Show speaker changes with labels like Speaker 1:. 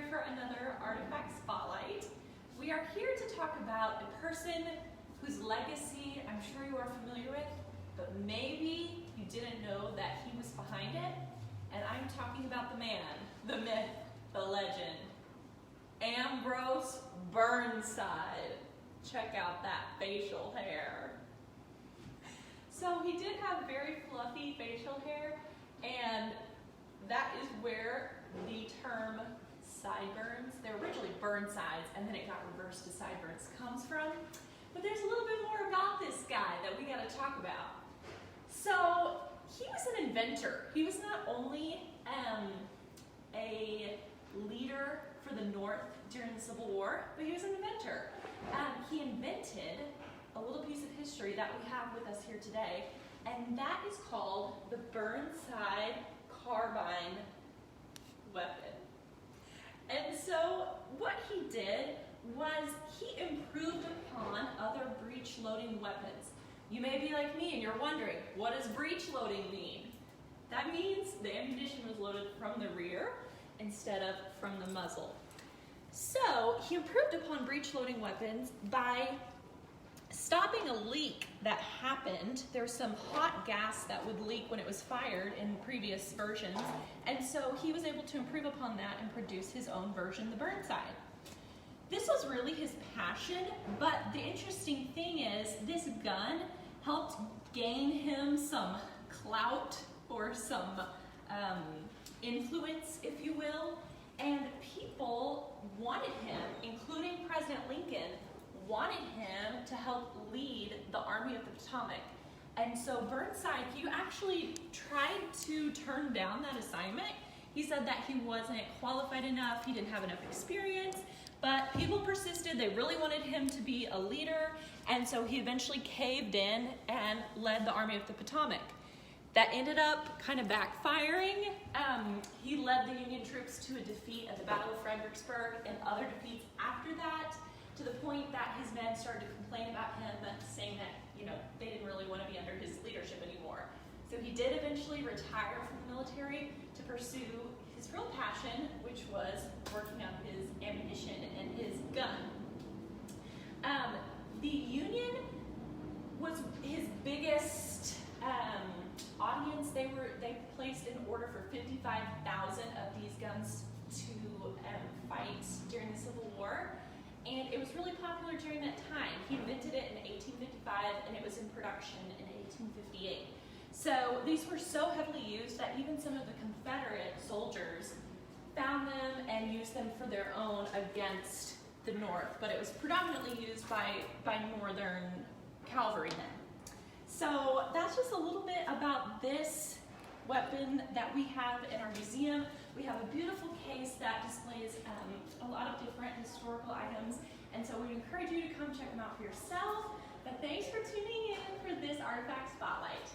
Speaker 1: for another Artifact Spotlight. We are here to talk about a person whose legacy I'm sure you are familiar with, but maybe you didn't know that he was behind it. And I'm talking about the man, the myth, the legend, Ambrose Burnside. Check out that facial hair. So he did have very fluffy facial hair, and that is where the term sideburns, they're originally Burnsides, and then it got reversed to sideburns, comes from. But there's a little bit more about this guy that we got to talk about. So he was an inventor. He was not only a leader for the North during the Civil War, but he was an inventor. He invented a little piece of history that we have with us here today, and that is called the Burnside Carbine weapon. And so what he did was he improved upon other breech loading weapons. You may be like me and you're wondering, what does breech loading mean? That means the ammunition was loaded from the rear instead of from the muzzle. So he improved upon breech loading weapons by stopping a leak that happened. There was some hot gas that would leak when it was fired in previous versions, and so he was able to improve upon that and produce his own version, the Burnside. This was really his passion, but the interesting thing is this gun helped gain him some clout or some influence, if you will, and people wanted him, including President Lincoln, wanted him to help lead the Army of the Potomac. And so Burnside, he actually tried to turn down that assignment. He said that he wasn't qualified enough, he didn't have enough experience, but people persisted. They really wanted him to be a leader, and so he eventually caved in and led the Army of the Potomac. That ended up kind of backfiring. He led the Union troops to a defeat at the Battle of Fredericksburg and other defeats after that, to the point that his men started to complain about him, saying that they didn't really want to be under his leadership anymore. So he did eventually retire from the military to pursue his real passion, which was working on his ammunition and his gun. The Union was his biggest audience. They placed an order for 55,000 of these guns to fight during the Civil War. And it was really popular during that time. He invented it in 1855, and it was in production in 1858. So these were so heavily used that even some of the Confederate soldiers found them and used them for their own against the North. But it was predominantly used by Northern cavalrymen. So that's just a little bit about this weapon that we have in our museum. We have a beautiful case that displays a lot of different historical items, and so we encourage you to come check them out for yourself. But thanks for tuning in for this Artifact Spotlight.